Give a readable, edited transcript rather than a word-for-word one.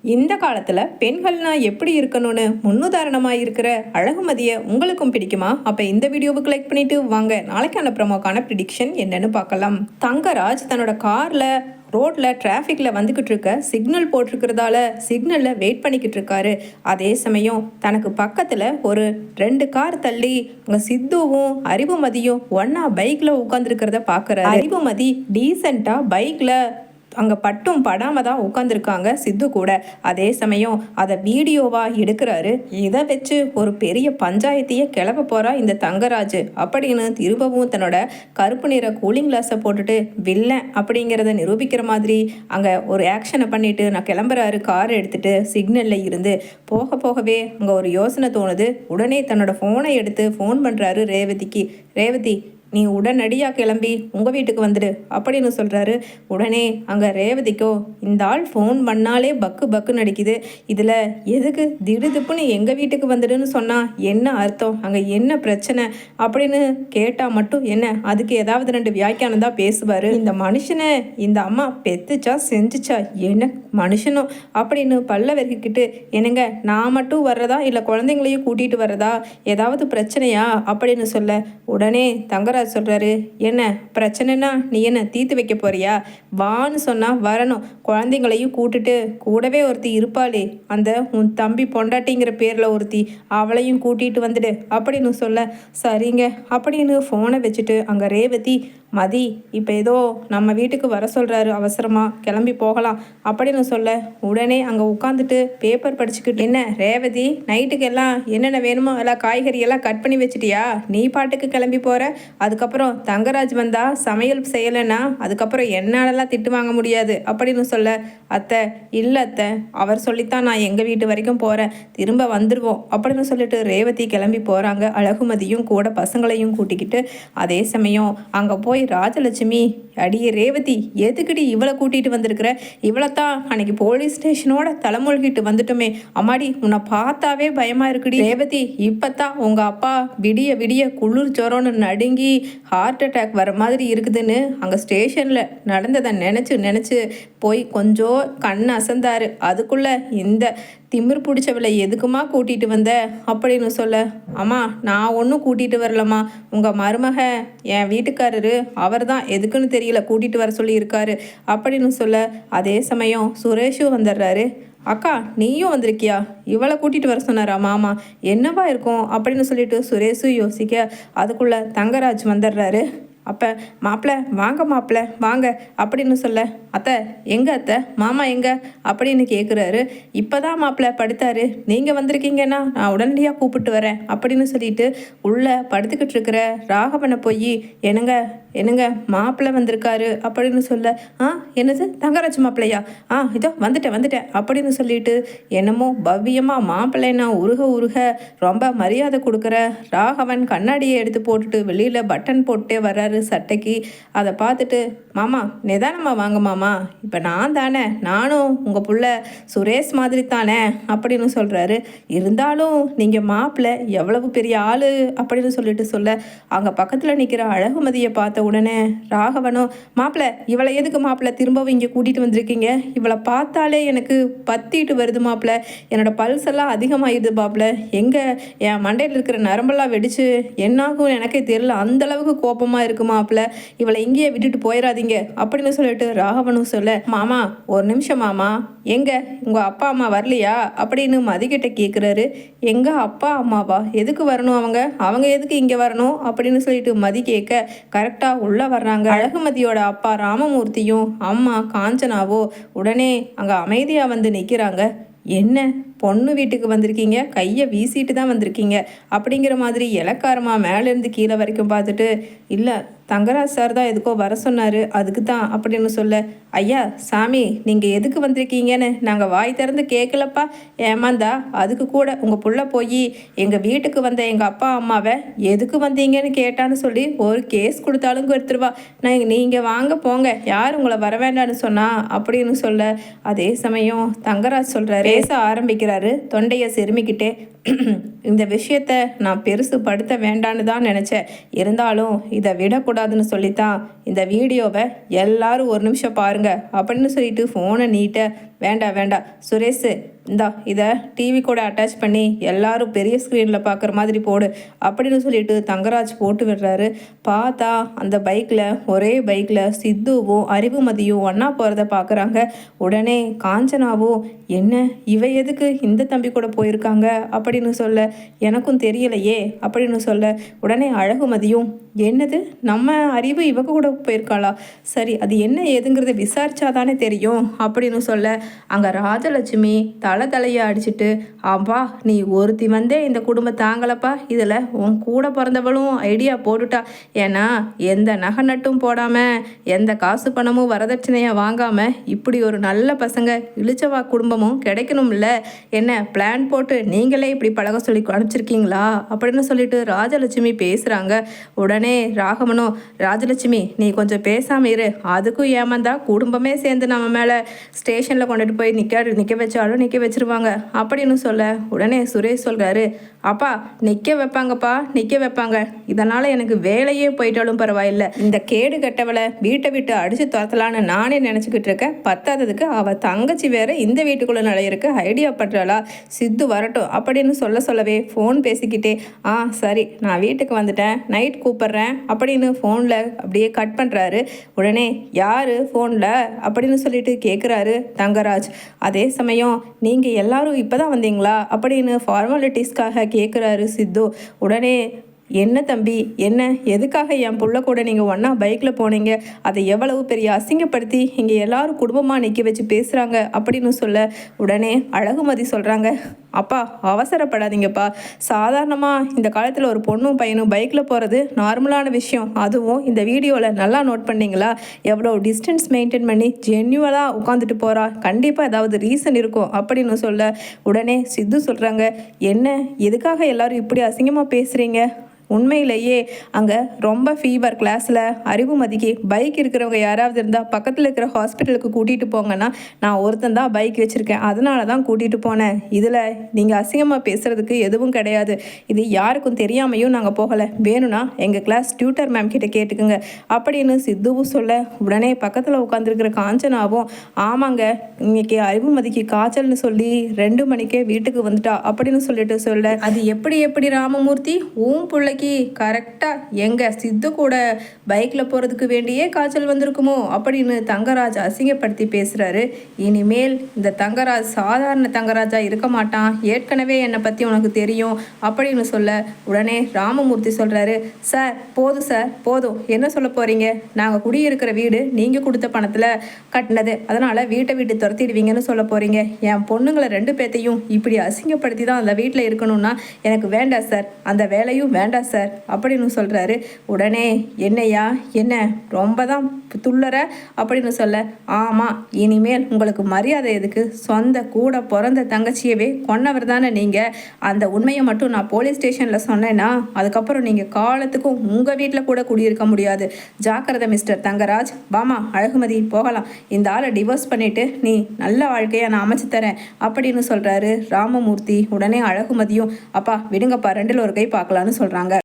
இந்த காலத்தில் பெண்கள்னா எப்படி இருக்கணும்னு முன்னுதாரணமாக இருக்கிற அழகுமதியை உங்களுக்கும் பிடிக்குமா? அப்போ இந்த வீடியோவுக்கு லைக் பண்ணிட்டு வாங்க நாளைக்கான ப்ரமோக்கான ப்ரிடிக்ஷன் என்னன்னு பார்க்கலாம். தங்கராஜ் தன்னோட காரில் ரோட்டில் டிராஃபிக்கில் வந்துக்கிட்டு இருக்க சிக்னல் போட்டிருக்கிறதால சிக்னலில் வெயிட் பண்ணிக்கிட்டு இருக்காரு. அதே சமயம் தனக்கு பக்கத்தில் ஒரு 2 கார் தள்ளி அங்கே சித்துவும் அறிவுமதியும் ஒன்றா பைக்கில் உட்காந்துருக்கிறத பார்க்குறாரு. அறிவுமதி டீசெண்டாக பைக்கில் அங்கே பட்டும் படாமல் தான் உட்காந்துருக்காங்க சித்து கூட. அதே சமயம் அதை வீடியோவாக எடுக்கிறாரு. இதை வச்சு ஒரு பெரிய பஞ்சாயத்தையே கிளப்ப போகிறா இந்த தங்கராஜ் அப்படின்னு திரும்பவும் தன்னோட கருப்பு நிற கூலிங் கிளாஸை போட்டுட்டு வில்லன் அப்படிங்கிறத நிரூபிக்கிற மாதிரி அங்கே ஒரு ஆக்ஷனை பண்ணிட்டு நான் கிளம்புறாரு. கார் எடுத்துட்டு சிக்னலில் இருந்து போகவே அங்கே ஒரு யோசனை தோணுது. உடனே தன்னோட ஃபோனை எடுத்து ஃபோன் பண்ணுறாரு ரேவதிக்கு. ரேவதி, நீ உடனடியாக கிளம்பி உங்கள் வீட்டுக்கு வந்துடு அப்படின்னு சொல்கிறாரு. உடனே அங்கே ரேவதிக்கோ இந்த ஆள் ஃபோன் பண்ணாலே பக்கு நடிக்குது, இதில் எதுக்கு திடுதுப்புன்னு எங்கள் வீட்டுக்கு வந்துடுன்னு சொன்னால் என்ன அர்த்தம், அங்கே என்ன பிரச்சனை அப்படின்னு கேட்டால் மட்டும் என்ன, அதுக்கு ஏதாவது 2 வியாக்கியானம் தான் பேசுவார். இந்த மனுஷனை இந்த அம்மா பெத்துச்சா செஞ்சுச்சா என்ன மனுஷனும் அப்படின்னு பல்ல வெறுக்கிக்கிட்டு, என்னங்க நான் மட்டும் வர்றதா இல்லை குழந்தைங்களையும் கூட்டிகிட்டு வர்றதா, ஏதாவது பிரச்சனையா அப்படின்னு சொல்ல உடனே தங்கராஜ் சொல்கிறாரு, என்ன பிரச்சனைனா நீ என்ன தீர்த்து வைக்க போறியா, வான்னு சொன்னால் வரணும், குழந்தைங்களையும் கூட்டுட்டு கூடவே ஒருத்தி இருப்பாளே அந்த உன் தம்பி பொண்டாட்டிங்கிற பேரில் ஒருத்தி, அவளையும் கூட்டிகிட்டு வந்துடு அப்படின்னு சொல்ல சரிங்க அப்படின்னு ஃபோனை வச்சுட்டு அங்கே ரேவதி, மதி இப்போ ஏதோ நம்ம வீட்டுக்கு வர சொல்கிறாரு, அவசரமாக கிளம்பி போகலாம் அப்படின்னு சொல்ல உடனே அங்கே உட்காந்துட்டு பேப்பர் படிச்சுக்கிட்டு, என்ன ரேவதி நைட்டுக்கு எல்லாம் என்னென்ன வேணுமோ எல்லாம் காய்கறியெல்லாம் கட் பண்ணி வச்சிட்டியா, நீ பாட்டுக்கு கிளம்பி போகிற, அதுக்கப்புறம் தங்கராஜ் வந்தால் சமையல் செய்யலைன்னா அதுக்கப்புறம் என்னாலலாம் திட்டு வாங்க முடியாது அப்படின்னு சொல்ல, அத்தை இல்லை அத்தை, அவர் சொல்லித்தான் நான் எங்கள் வீட்டு வரைக்கும் போகிறேன், திரும்ப வந்துடுவோம் அப்படின்னு சொல்லிட்டு ரேவதி கிளம்பி போகிறாங்க. அழகுமதியும் கூட பசங்களையும் கூட்டிக்கிட்டு. அதே சமயம் அங்கே போய் ராஜலட்சுமி, அடியே ரேவதி எதுக்குடி இவளை கூட்டிகிட்டு வந்திருக்கிற, இவளைத்தான் அன்னைக்கு போலீஸ் ஸ்டேஷனோட தலைமொழிகிட்டு வந்துட்டோமே, அம்மாடி உன்னை பார்த்தாவே பயமாக இருக்குடி ரேவதி, இப்போத்தான் உங்கள் அப்பா விடிய குளிர் ஜோரம்னு நடுங்கி ஹார்ட் அட்டாக் வர மாதிரி இருக்குதுன்னு அங்கே ஸ்டேஷனில் நடந்ததை நினச்சி போய் கொஞ்சம் கண் அசந்தாரு. அதுக்குள்ளே இந்த திமிர் பிடிச்சவளை எதுக்குமா கூட்டிகிட்டு வந்த அப்படின்னு சொல்ல, அம்மா நான் ஒன்றும் கூட்டிகிட்டு வரலம்மா, உங்கள் மருமக என் வீட்டுக்காரரு அவர் தான் எதுக்குன்னு தெரியல கூட்டிகிட்டு வர சொல்லி இருக்காரு அப்படின்னு சொல்ல, அதே சமயம் சுரேஷும் வந்துடுறாரு. அக்கா நீயும் வந்திருக்கியா, இவளை கூட்டிகிட்டு வர சொன்னாரா மாமா, என்னவா இருக்கும் அப்படின்னு சொல்லிட்டு சுரேஷும் யோசிக்க அதுக்குள்ளே தங்கராஜ் வந்துடுறாரு. அப்போ மாப்பிள்ளை வாங்க, மாப்பிள்ளை வாங்க அப்படின்னு சொல்ல, அத்தை எங்கே அத்தை, மாமா எங்கே அப்படின்னு கேட்குறாரு. இப்போ தான் மாப்பிள்ளை படுத்தாரு, நீங்கள் வந்திருக்கீங்கன்னா நான் உடனடியாக கூப்பிட்டு வரேன் அப்படின்னு சொல்லிட்டு உள்ளே படுத்துக்கிட்டு இருக்கிற ராகவனை போய், என்னங்க மாப்பிள்ளை வந்திருக்காரு அப்படின்னு சொல்ல, என்னது தங்கராஜ் மாப்பிள்ளையா, இதோ வந்துட்டேன் அப்படின்னு சொல்லிட்டு என்னமோ பவ்யமாக மாப்பிள்ளைன்னா உருக ரொம்ப மரியாதை கொடுக்குற ராகவன் கண்ணாடியை எடுத்து போட்டுட்டு வெளியில் பட்டன் போட்டே வர்றாரு சட்டைக்கு. அதை பார்த்துட்டு, மாமா நிதானமாக வாங்க மாமா, இப்போ நான் தானே, நானும் உங்கள் புள்ள சுரேஷ் மாதிரி தானே அப்படின்னு சொல்கிறாரு. இருந்தாலும் நீங்கள் மாப்பிள்ளை எவ்வளவு பெரிய ஆள் அப்படின்னு சொல்லிட்டு சொல்ல, அங்கே பக்கத்தில் நிற்கிற அழகுமதியை பார்த்த உடனே ராகவனும், மாப்பிள்ளை இவளை எதுக்கு மாப்பிள்ளை திரும்பவும் இங்கே கூட்டிகிட்டு வந்திருக்கீங்க, இவளை பார்த்தாலே எனக்கு பத்திட்டு வருது மாப்பிள்ளை, என்னோடய பல்ஸ் எல்லாம் அதிகமாகிடுது மாப்பிள்ளை, எங்கே என் மண்டையில் இருக்கிற நரம்பெல்லாம் வெடிச்சு என்னாகும் எனக்கே தெரியல, அந்தளவுக்கு கோபமாக இருக்கு மாப்பிள்ளை, இவளை இங்கேயே விட்டுட்டு போயிடாதீங்க அப்படின்னு சொல்லிட்டு ராகவனும் சொல்ல, மாமா ஒரு நிமிஷம் மாமா, எங்க உங்கள் அப்பா அம்மா வரலையா அப்படின்னு மதிக்கிட்ட கேட்குறாரு. எங்கள் அப்பா அம்மாவா, எதுக்கு வரணும், அவங்க எதுக்கு இங்கே வரணும் அப்படின்னு சொல்லிட்டு மதி கேட்க கரெக்டாக உள்ளே வர்றாங்க. அழகுமதியோட அப்பா ராமமூர்த்தியும் அம்மா காஞ்சனாவோ உடனே அங்கே அமைதியாக வந்து நிற்கிறாங்க. என்ன பொண்ணு வீட்டுக்கு வந்திருக்கீங்க, கையை வீசிட்டு தான் வந்திருக்கீங்க அப்படிங்கிற மாதிரி இலக்காரமாக மேலேருந்து கீழே வரைக்கும் பார்த்துட்டு, இல்லை தங்கராஜ் சார் தான் எதுக்கோ வர சொன்னார் அதுக்கு தான் அப்படின்னு சொல்ல, ஐயா சாமி நீங்கள் எதுக்கு வந்திருக்கீங்கன்னு நாங்கள் வாய் திறந்து கேட்கலப்பா, ஏமாந்தா அதுக்கு கூட உங்கள் புள்ள போய் எங்கள் வீட்டுக்கு வந்த எங்கள் அப்பா அம்மாவை எதுக்கு வந்தீங்கன்னு கேட்டான்னு சொல்லி ஒரு கேஸ் கொடுத்தாலும் கொடுத்துருவா, நீங்கள் வாங்க போங்க, யார் உங்களை வர வேண்டான்னு சொன்னா அப்படின்னு சொல்ல, அதே சமயம் தங்கராஜ் சொல்கிறாரு, பேச ஆரம்பிக்கிறாரு தொண்டையை செருமிக்கிட்டே, இந்த விஷயத்த நான் பெருசு படுத்த வேண்டான்னு தான் நினச்சேன், இருந்தாலும் இதை விடக்கூடாதுன்னு சொல்லித்தான் இந்த வீடியோவை எல்லாரும் ஒரு நிமிஷம் பாருங்க அப்படின்னு சொல்லிட்டு ஃபோனை நீட்ட வேண்டாம் வேண்டாம் சுரேஷ், இந்தா இதை டிவி கூட அட்டாச் பண்ணி எல்லாரும் பெரிய ஸ்க்ரீனில் பார்க்குற மாதிரி போடு அப்படின்னு சொல்லிட்டு தங்கராஜ் போட்டு விடுறாரு. பார்த்தா அந்த பைக்கில் ஒரே பைக்கில் சித்துவும் அறிவுமதியும் ஒன்றா போகிறத பார்க்குறாங்க. உடனே காஞ்சனாவும் என்ன இவ எதுக்கு இந்த தம்பி கூட போயிருக்காங்க அப்படின்னு சொல்ல, எனக்கும் தெரியலையே அப்படின்னு சொல்ல, உடனே அழகுமதியும் என்னது நம்ம அறிவு இவங்க கூட போயிருக்காளா, சரி அது என்ன ஏதுங்கிறத விசாரிச்சாதானே தெரியும் அப்படின்னு சொல்ல, அங்கே ராஜலட்சுமி தலையை அடிச்சுட்டு ஆம்பா நீ ஒருத்தி வந்தே இந்த குடும்பம் தாங்கலப்பா, இதில் உன் கூட பிறந்தவளும் ஐடியா போட்டுட்டா. ஏன்னா எந்த நகை நட்டும் போடாமல் எந்த காசு பணமும் வரதட்சணையாக வாங்காமல் இப்படி ஒரு நல்ல பசங்க இழிச்சவா குடும்பமும் கிடைக்கணும்ல, என்ன பிளான் போட்டு நீங்களே இப்படி பழக சொல்லி அனுப்பிச்சிருக்கீங்களா அப்படின்னு சொல்லிட்டு ராஜலட்சுமி பேசுகிறாங்க. உடனே ராகவனும் ராஜலட்சுமி நீ கொஞ்சம் பேசாமல் இரு, அதுக்கும் ஏமாந்தா குடும்பமே சேர்ந்து நம்ம மேலே ஸ்டேஷனில் கொண்டுட்டு போய் நிற்க வச்சாலும் நிற்க வச்சிருவாங்க அப்படின்னு சொல்ல, உடனே சுரேஷ் சொல்கிறாரு அப்பா நிற்க வைப்பாங்க, இதனால் எனக்கு வேலையே போயிட்டாலும் பரவாயில்லை, இந்த கேடு கட்டவளை வீட்டை விட்டு அடித்து துரத்தலான்னு நானே நினச்சிக்கிட்டு இருக்கேன், பத்தாததுக்கு அவள் தங்கச்சி வேற இந்த வீட்டுக்குள்ளே நுழையிறக்கு ஐடியா பண்ணுறாளா, சித்து வரட்டும் அப்படின்னு சொல்லவே ஃபோன் பேசிக்கிட்டே சரி நான் வீட்டுக்கு வந்துட்டேன் நைட் கூப்பிட்றேன் அப்படின்னு ஃபோனில் அப்படியே கட் பண்ணுறாரு. உடனே யார் ஃபோனில் அப்படின்னு சொல்லிட்டு கேட்குறாரு தங்கராஜ். அதே சமயம் நீங்கள் எல்லாரும் இப்போ தான் வந்தீங்களா அப்படின்னு ஃபார்மாலிட்டிஸ்க்காக கேட்குறாரு சித்து. உடனே என்ன தம்பி என்ன எதுக்காக என் புள்ள கூட நீங்கள் ஒன்றா பைக்கில் போனீங்க, அதை எவ்வளவு பெரிய அசிங்கப்படுத்தி இங்கே எல்லாரும் குடும்பமாக நிற்க வச்சு பேசுகிறாங்க அப்படின்னு சொல்ல, உடனே அழகுமதி சொல்கிறாங்க அப்பா அவசரப்படாதீங்கப்பா, சாதாரணமாக இந்த காலத்தில் ஒரு பொண்ணும் பையனும் பைக்கில் போகிறது நார்மலான விஷயம், அதுவும் இந்த வீடியோவில் நல்லா நோட் பண்ணிங்களா எவ்வளோ டிஸ்டன்ஸ் மெயின்டைன் பண்ணி ஜென்யூவலாக உட்காந்துட்டு போகிறா, கண்டிப்பாக ஏதாவது ரீசன் இருக்கும் அப்படின்னு சொல்ல, உடனே சித்து சொல்கிறாங்க என்ன எதுக்காக எல்லாரும் இப்படி அசிங்கமாக பேசுகிறீங்க, உண்மையிலேயே அங்கே ரொம்ப ஃபீவர் கிளாஸில் அறிவுமதிக்கு பைக் இருக்கிறவங்க யாராவது இருந்தால் பக்கத்தில் இருக்கிற ஹாஸ்பிட்டலுக்கு கூட்டிகிட்டு போங்கன்னா நான் ஒருத்தன் தான் பைக் வச்சுருக்கேன் அதனால தான் கூட்டிகிட்டு போனேன், இதில் நீங்கள் அசிங்கமாக பேசுகிறதுக்கு எதுவும் கிடையாது, இது யாருக்கும் தெரியாமையும் நாங்கள் போகலை, வேணும்னா எங்கள் கிளாஸ் டியூட்டர் மேம் கிட்ட கேட்டுக்குங்க அப்படின்னு சித்துவும் சொல்ல, உடனே பக்கத்தில் உட்காந்துருக்கிற காஞ்சனாவும் ஆமாங்க இன்னைக்கு அறிவுமதிக்கு காய்ச்சல்னு சொல்லி 2 மணிக்கே வீட்டுக்கு வந்துட்டா அப்படின்னு சொல்லிட்டு சொல்ல, அது எப்படி ராமமூர்த்தி உன் பிள்ளைக்கு கரெக்டாக எங்கள் சித்து கூட பைக்கில் போகிறதுக்கு வேண்டியே காய்ச்சல் வந்திருக்குமோ அப்படின்னு தங்கராஜ் அசிங்கப்படுத்தி பேசுகிறாரு. இனிமேல் இந்த தங்கராஜ் சாதாரண தங்கராஜாக இருக்க மாட்டான், ஏற்கனவே என்னை பற்றி உனக்கு தெரியும் அப்படின்னு சொல்ல, உடனே ராமமூர்த்தி சொல்கிறாரு சார் போதும் என்ன சொல்ல போகிறீங்க, நாங்கள் குடியிருக்கிற வீடு நீங்கள் கொடுத்த பணத்தில் கட்டினது, அதனால் வீட்டை விட்டு துரத்திடுவீங்கன்னு சொல்ல போகிறீங்க, என் பொண்ணுங்களை 2 பேர்த்தையும் இப்படி அசிங்கப்படுத்தி தான் அந்த வீட்டில் இருக்கணும்னா எனக்கு வேண்டாம் சார், அந்த வேலையும் வேண்டாம் சார் அப்படின்னு சொல்கிறாரு. உடனே என்னையா என்ன ரொம்ப தான் துள்ளற அப்படின்னு சொல்ல, ஆமாம் இனிமேல் உங்களுக்கு மரியாதை எதுக்கு, சொந்த கூட பிறந்த தங்கச்சியவே கொன்னவர் தானே நீங்கள், அந்த உண்மையை மட்டும் நான் போலீஸ் ஸ்டேஷனில் சொன்னேன்னா அதுக்கப்புறம் நீங்கள் காலத்துக்கும் உங்கள் வீட்டில் கூட குடியிருக்க முடியாது, ஜாக்கிரதை மிஸ்டர் தங்கராஜ், வாமா அழகுமதி போகலாம், இந்த ஆளை டிவோர்ஸ் பண்ணிவிட்டு நீ நல்ல வாழ்க்கையை நான் அமைச்சு தரேன் அப்படின்னு சொல்கிறாரு ராமமூர்த்தி. உடனே அழகுமதியும் அப்பா விடுங்கப்பா 2ல் ஒரு கை பார்க்கலான்னு சொல்கிறாங்க.